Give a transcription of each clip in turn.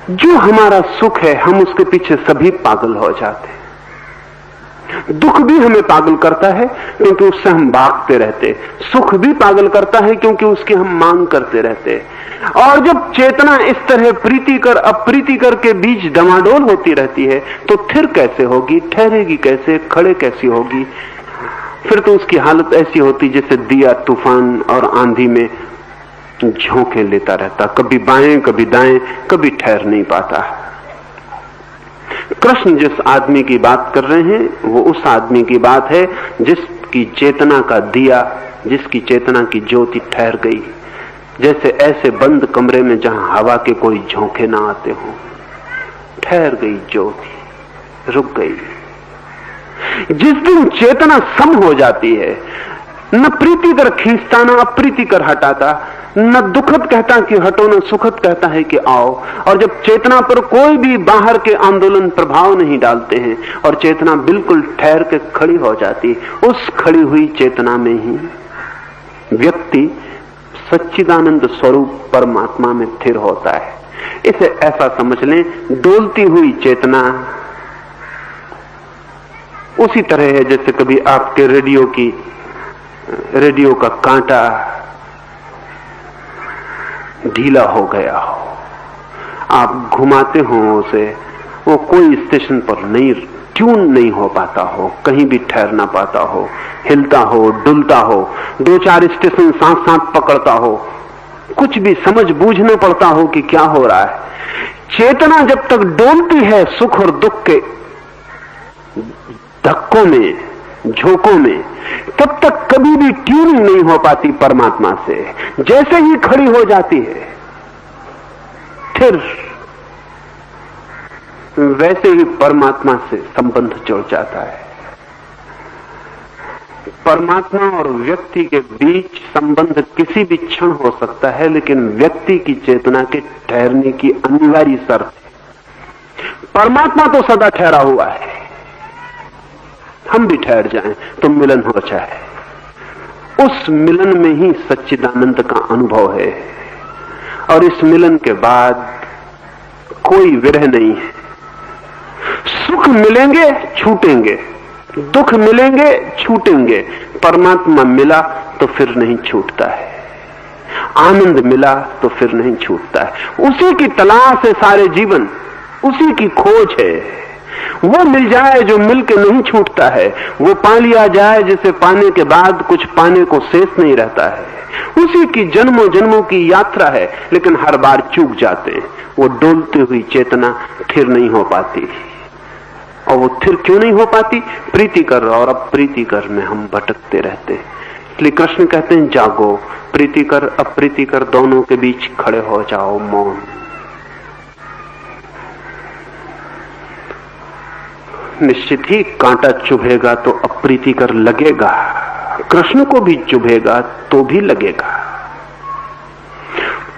जो हमारा सुख है हम उसके पीछे सभी पागल हो जाते हैं। दुख भी हमें पागल करता है क्योंकि उससे हम भागते रहते, सुख भी पागल करता है क्योंकि उसकी हम मांग करते रहते। और जब चेतना इस तरह प्रीतिकर अप्रीतिकर के बीच डमाडोल होती रहती है तो फिर कैसे होगी, ठहरेगी कैसे, खड़े कैसी होगी? फिर तो उसकी हालत ऐसी होती जैसे दिया तूफान और आंधी में झोंके लेता रहता, कभी बाएं कभी दाएं, कभी ठहर नहीं पाता। कृष्ण जिस आदमी की बात कर रहे हैं वो उस आदमी की बात है जिसकी चेतना का दिया, जिसकी चेतना की ज्योति ठहर गई, जैसे ऐसे बंद कमरे में जहां हवा के कोई झोंके ना आते हो। ठहर गई ज्योति, रुक गई। जिस दिन चेतना सम हो जाती है, न प्रीतिकर खींचता न अप्रीतिकर हटाता, न दुखद कहता कि हटो न सुखद कहता है कि आओ। और जब चेतना पर कोई भी बाहर के आंदोलन प्रभाव नहीं डालते हैं और चेतना बिल्कुल ठहर के खड़ी हो जाती, उस खड़ी हुई चेतना में ही व्यक्ति सच्चिदानंद स्वरूप परमात्मा में स्थिर होता है। इसे ऐसा समझ लें, डोलती हुई चेतना उसी तरह है जैसे कभी आपके रेडियो का कांटा ढीला हो गया हो, आप घुमाते हो उसे, वो कोई स्टेशन पर नहीं ट्यून नहीं हो पाता हो, कहीं भी ठहर ना पाता हो, हिलता हो, डुलता हो, 2-4 स्टेशन साथ साथ पकड़ता हो, कुछ भी समझ बूझना पड़ता हो कि क्या हो रहा है। चेतना जब तक डोलती है सुख और दुख के धक्कों में, झोंकों में, तब तक कभी भी ट्यूनिंग नहीं हो पाती परमात्मा से। जैसे ही खड़ी हो जाती है फिर वैसे ही परमात्मा से संबंध जुड़ जाता है। परमात्मा और व्यक्ति के बीच संबंध किसी भी क्षण हो सकता है, लेकिन व्यक्ति की चेतना के ठहरने की अनिवार्य शर्त है। परमात्मा तो सदा ठहरा हुआ है, हम भी ठहर जाएं तो मिलन हो जाए। उस मिलन में ही सच्चिदानंद का अनुभव है और इस मिलन के बाद कोई विरह नहीं है। सुख मिलेंगे छूटेंगे, दुख मिलेंगे छूटेंगे, परमात्मा मिला तो फिर नहीं छूटता है, आनंद मिला तो फिर नहीं छूटता है। उसी की तलाश है सारे जीवन, उसी की खोज है। वो मिल जाए जो मिल के नहीं छूटता है, वो पा लिया जाए जिसे पाने के बाद कुछ पाने को शेष नहीं रहता है। उसी की जन्मों जन्मों की यात्रा है, लेकिन हर बार चूक जाते हैं। वो डोलती हुई चेतना थिर नहीं हो पाती। और वो थिर क्यों नहीं हो पाती? प्रीतिकर और अप्रीतिकर में हम भटकते रहते हैं। इसलिए कृष्ण कहते हैं जागो, प्रीतिकर अप्रीतिकर दोनों के बीच खड़े हो जाओ, मौन। निश्चित ही कांटा चुभेगा तो अप्रीतिकर लगेगा, कृष्ण को भी चुभेगा तो भी लगेगा।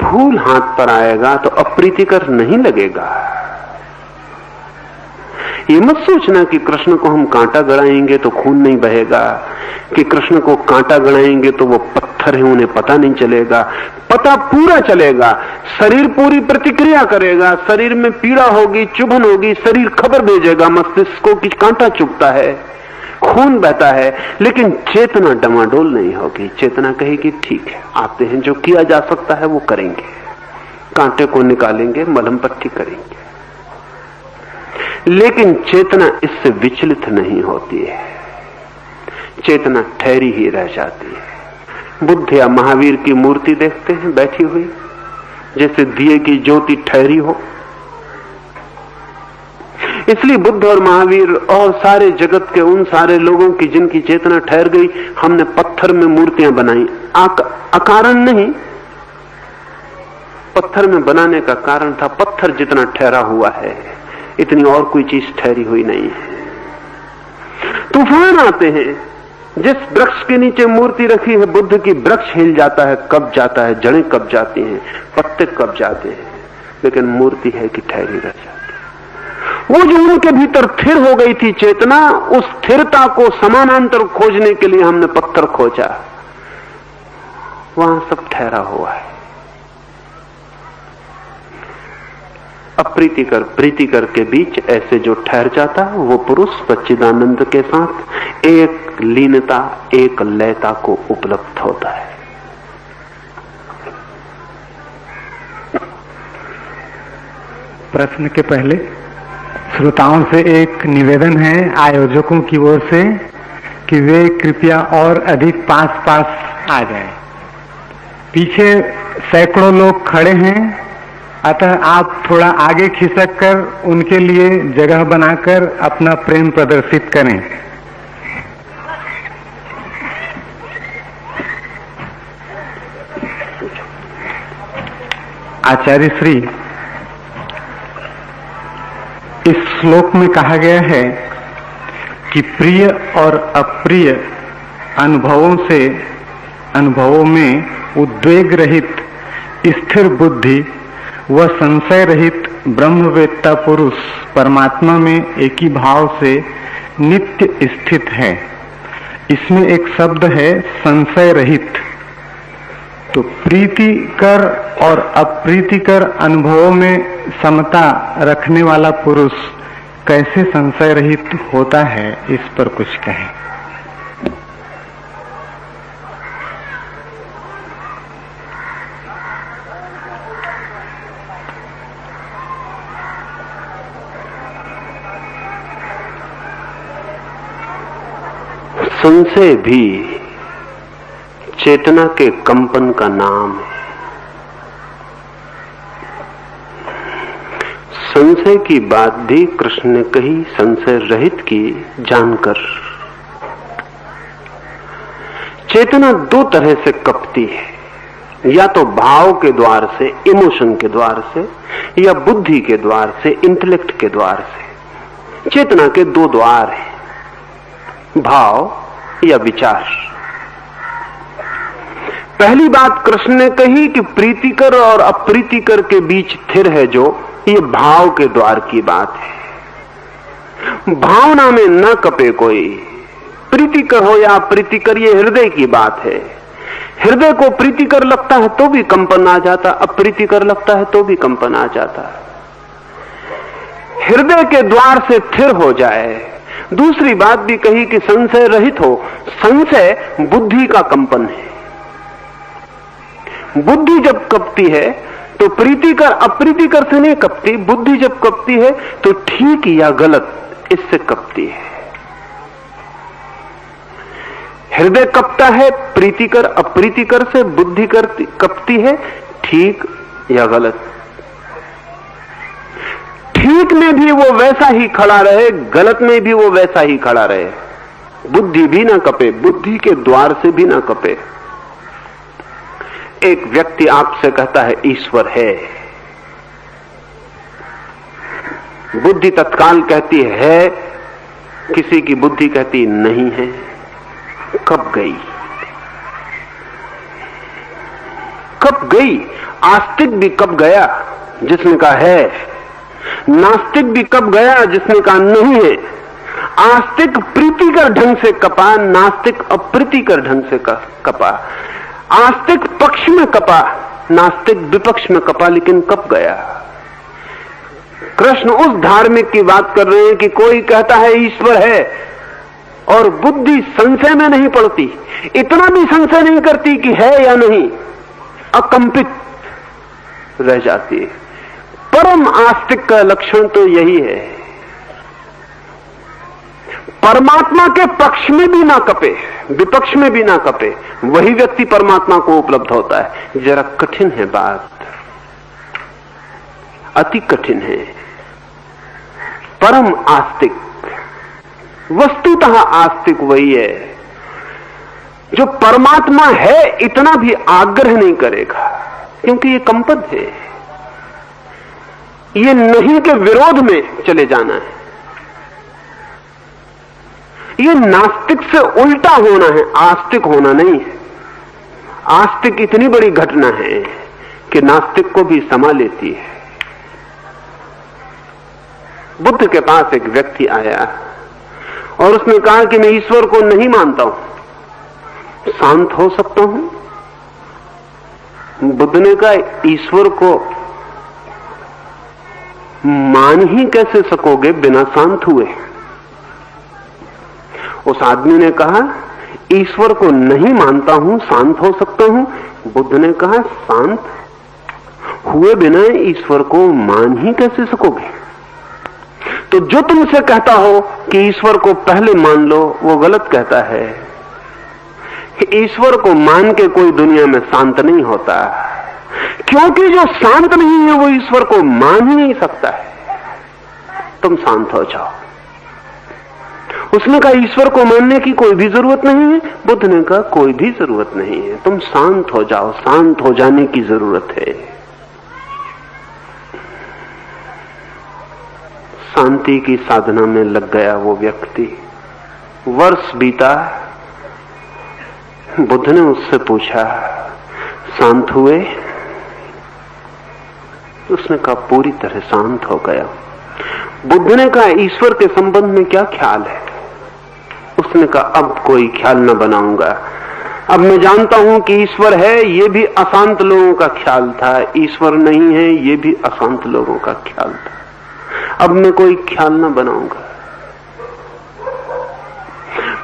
फूल हाथ पर आएगा तो अप्रीतिकर नहीं लगेगा। ये मत सोचना कि कृष्ण को हम कांटा गड़ाएंगे तो खून नहीं बहेगा, कि कृष्ण को कांटा गड़ाएंगे तो वो पत्थर है उन्हें पता नहीं चलेगा। पता पूरा चलेगा, शरीर पूरी प्रतिक्रिया करेगा, शरीर में पीड़ा होगी, चुभन होगी, शरीर खबर भेजेगा मस्तिष्क को कि कांटा चुभता है, खून बहता है, लेकिन चेतना डमाडोल नहीं होगी। चेतना कहेगी ठीक है, आते हैं, जो किया जा सकता है वो करेंगे, कांटे को निकालेंगे, मलहम पट्टी करेंगे। लेकिन चेतना इससे विचलित नहीं होती है, चेतना ठहरी ही रह जाती है। बुद्ध या महावीर की मूर्ति देखते हैं बैठी हुई, जैसे दिए की ज्योति ठहरी हो। इसलिए बुद्ध और महावीर और सारे जगत के उन सारे लोगों की जिनकी चेतना ठहर गई, हमने पत्थर में मूर्तियां बनाई, अकारण नहीं। पत्थर में बनाने का कारण था पत्थर जितना ठहरा हुआ है, इतनी और कोई चीज ठहरी हुई नहीं है। तूफान आते हैं, जिस वृक्ष के नीचे मूर्ति रखी है बुद्ध की, वृक्ष हिल जाता है, कब जाता है, जड़ें कब जाती हैं, पत्ते कब जाते हैं, लेकिन मूर्ति है कि ठहरी रह जाती है। वो जो उनके भीतर स्थिर हो गई थी चेतना, उस स्थिरता को समानांतर खोजने के लिए हमने पत्थर खोजा, वहां सब ठहरा हुआ है। अप्रीतिकर प्रीतिकर के बीच ऐसे जो ठहर जाता है वो पुरुष सच्चिदानंद के साथ एक लीनता, एक लयता को उपलब्ध होता है। प्रश्न के पहले श्रोताओं से एक निवेदन है आयोजकों की ओर से कि वे कृपया और अधिक पास आ जाएं। पीछे सैकड़ों लोग खड़े हैं, अतः आप थोड़ा आगे खिसक कर उनके लिए जगह बनाकर अपना प्रेम प्रदर्शित करें। आचार्य श्री, इस श्लोक में कहा गया है कि प्रिय और अप्रिय अनुभवों में उद्वेग रहित स्थिर बुद्धि व संशय रहित ब्रह्मवेत्ता पुरुष परमात्मा में एक ही भाव से नित्य स्थित है। इसमें एक शब्द है संशय रहित। तो प्रीतिकर और अप्रीतिकर अनुभवों में समता रखने वाला पुरुष कैसे संशय रहित होता है, इस पर कुछ कहें। संशय भी चेतना के कंपन का नाम है। संशय की बात भी कृष्ण ने कही संशय रहित की जानकर। चेतना दो तरह से कपती है, या तो भाव के द्वार से, इमोशन के द्वार से, या बुद्धि के द्वार से, इंटेलेक्ट के द्वार से। चेतना के दो द्वार हैं, भाव या विचार। पहली बात कृष्ण ने कही कि प्रीतिकर और अप्रीतिकर के बीच स्थिर है जो, ये भाव के द्वार की बात है। भावना में न कपे कोई, प्रीतिकर हो या अप्रीतिकर, ये हृदय की बात है। हृदय को प्रीतिकर लगता है तो भी कंपन आ जाता, अप्रीतिकर लगता है तो भी कंपन आ जाता। हृदय के द्वार से स्थिर हो जाए। दूसरी बात भी कही कि संशय रहित हो। संशय बुद्धि का कंपन है। बुद्धि जब कपती है तो प्रीतिकर अप्रीतिकर से नहीं कपती। बुद्धि जब कपती है तो ठीक या गलत इससे कपती है। हृदय कपता है प्रीतिकर अप्रीतिकर से, बुद्धि कपती है ठीक या गलत। ठीक में भी वो वैसा ही खड़ा रहे, गलत में भी वो वैसा ही खड़ा रहे। बुद्धि भी ना कपे, बुद्धि के द्वार से भी ना कपे। एक व्यक्ति आपसे कहता है ईश्वर है, बुद्धि तत्काल कहती है, किसी की बुद्धि कहती नहीं है। कब गई? कब गई? आस्तिक भी कब गया जिसने कहा है, नास्तिक भी कब गया जिसने कहा नहीं है। आस्तिक प्रीतिकर ढंग से कपा, नास्तिक अप्रीतिकर ढंग से कपा। आस्तिक पक्ष में कपा, नास्तिक विपक्ष में कपा, लेकिन कब गया? कृष्ण उस धार्मिक की बात कर रहे हैं कि कोई कहता है ईश्वर है और बुद्धि संशय में नहीं पड़ती, इतना भी संशय नहीं करती कि है या नहीं, अकंपित रह जाती है। परम आस्तिक का लक्षण तो यही है, परमात्मा के पक्ष में भी ना कपे, विपक्ष में भी ना कपे, वही व्यक्ति परमात्मा को उपलब्ध होता है। जरा कठिन है बात, अति कठिन है। परम आस्तिक, वस्तुतः आस्तिक वही है जो परमात्मा है इतना भी आग्रह नहीं करेगा, क्योंकि ये कंपन है, ये नहीं के विरोध में चले जाना है। ये नास्तिक से उल्टा होना है, आस्तिक होना नहीं है। आस्तिक इतनी बड़ी घटना है कि नास्तिक को भी समा लेती है। बुद्ध के पास एक व्यक्ति आया और उसने कहा कि मैं ईश्वर को नहीं मानता हूं, शांत हो सकता हूं? बुद्ध ने कहा ईश्वर को मान ही कैसे सकोगे बिना शांत हुए? उस आदमी ने कहा, ईश्वर को नहीं मानता हूं, शांत हो सकता हूं। बुद्ध ने कहा, शांत हुए बिना ईश्वर को मान ही कैसे सकोगे? तो जो तुमसे कहता हो कि ईश्वर को पहले मान लो, वो गलत कहता है। कि ईश्वर को मान के कोई दुनिया में शांत नहीं होता, क्योंकि जो शांत नहीं है वो ईश्वर को मान ही नहीं सकता है। तुम शांत हो जाओ। उसने कहा, ईश्वर को मानने की कोई भी जरूरत नहीं है। बुद्ध ने कहा, कोई भी जरूरत नहीं है, तुम शांत हो जाओ, शांत हो जाने की जरूरत है। शांति की साधना में लग गया वो व्यक्ति। वर्ष बीता, बुद्ध ने उससे पूछा, शांत हुए? उसने कहा, पूरी तरह शांत हो गया। बुद्ध ने कहा, ईश्वर के संबंध में क्या ख्याल है? उसने कहा, अब कोई ख्याल न बनाऊंगा। अब मैं जानता हूं कि ईश्वर है, ये भी अशांत लोगों का ख्याल था। ईश्वर नहीं है, ये भी अशांत लोगों का ख्याल था। अब मैं कोई ख्याल न बनाऊंगा।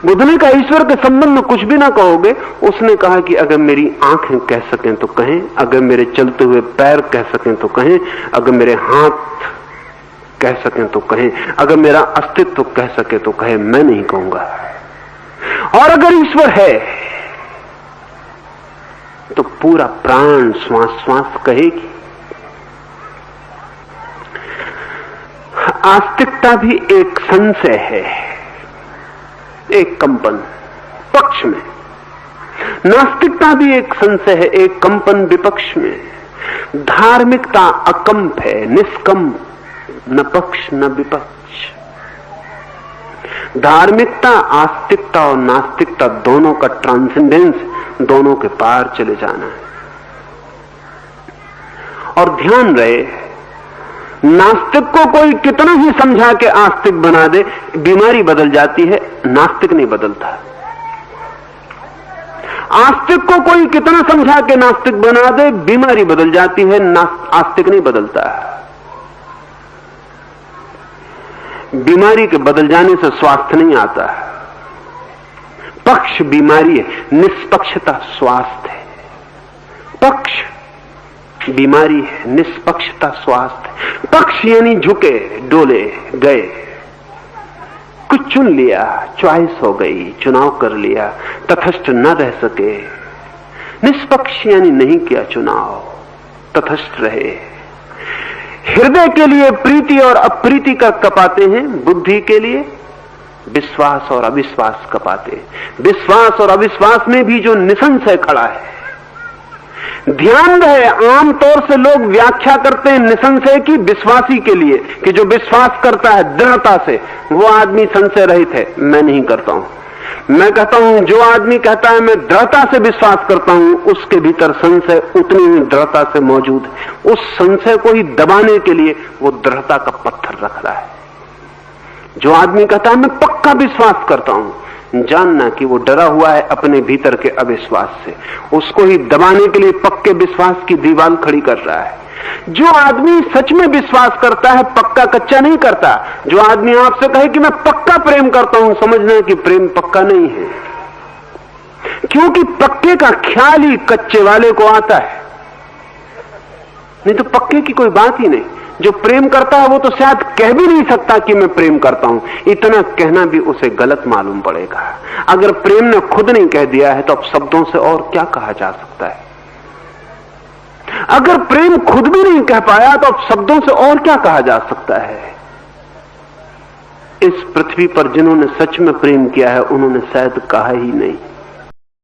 बुद्ध ने कहा, ईश्वर के संबंध में कुछ भी ना कहोगे? उसने कहा कि अगर मेरी आंखें कह सकें तो कहें, अगर मेरे चलते हुए पैर कह सकें तो कहें, अगर मेरे हाथ कह सकें तो कहें, अगर मेरा अस्तित्व कह सके तो कहे, मैं नहीं कहूंगा। और अगर ईश्वर है तो पूरा प्राण श्वास श्वास कहेगी। आस्तिकता भी एक संशय है, एक कंपन पक्ष में। नास्तिकता भी एक संशय है, एक कंपन विपक्ष में। धार्मिकता अकंप है, निष्कंप, न पक्ष न विपक्ष। धार्मिकता आस्तिकता और नास्तिकता दोनों का ट्रांसेंडेंस, दोनों के पार चले जाना है। और ध्यान रहे, नास्तिक को कोई कितना ही समझा के आस्तिक बना दे, बीमारी बदल जाती है, नास्तिक नहीं बदलता। आस्तिक को कोई कितना समझा के नास्तिक बना दे, बीमारी बदल जाती है, आस्तिक नहीं बदलता। बीमारी के बदल जाने से स्वास्थ्य नहीं आता। पक्ष बीमारी है, निष्पक्षता स्वास्थ्य है। पक्ष बीमारी है, निष्पक्षता स्वास्थ्य है। पक्ष यानी झुके, डोले, गए, कुछ चुन लिया, चॉइस हो गई, चुनाव कर लिया, तटस्थ न रह सके। निष्पक्ष यानी नहीं किया चुनाव, तटस्थ रहे। हृदय के लिए प्रीति और अप्रीति का कपाते हैं, बुद्धि के लिए विश्वास और अविश्वास कपाते। विश्वास और अविश्वास में भी जो निसंशय खड़ा है। ध्यान रहे, आमतौर से लोग व्याख्या करते हैं निसंशय की विश्वासी के लिए कि जो विश्वास करता है दृढ़ता से, वो आदमी संशय रहित है। मैं नहीं करता हूं। मैं कहता हूं, जो आदमी कहता है मैं दृढ़ता से विश्वास करता हूं, उसके भीतर संशय उतनी ही दृढ़ता से मौजूद है। उस संशय को ही दबाने के लिए वो दृढ़ता का पत्थर रख रहा है। जो आदमी कहता है मैं पक्का विश्वास करता हूं, जानना कि वो डरा हुआ है अपने भीतर के अविश्वास से। उसको ही दबाने के लिए पक्के विश्वास की दीवार खड़ी कर रहा है। जो आदमी सच में विश्वास करता है, पक्का कच्चा नहीं करता। जो आदमी आपसे कहे कि मैं पक्का प्रेम करता हूं, समझना कि प्रेम पक्का नहीं है, क्योंकि पक्के का ख्याल ही कच्चे वाले को आता है। नहीं तो पक्के की कोई बात ही नहीं। जो प्रेम करता है वो तो शायद कह भी नहीं सकता कि मैं प्रेम करता हूं। इतना कहना भी उसे गलत मालूम पड़ेगा। अगर प्रेम ने खुद नहीं कह दिया है तो अब शब्दों से और क्या कहा जा सकता है। अगर प्रेम खुद भी नहीं कह पाया तो अब शब्दों से और क्या कहा जा सकता है। इस पृथ्वी पर जिन्होंने सच में प्रेम किया है, उन्होंने शायद कहा ही नहीं।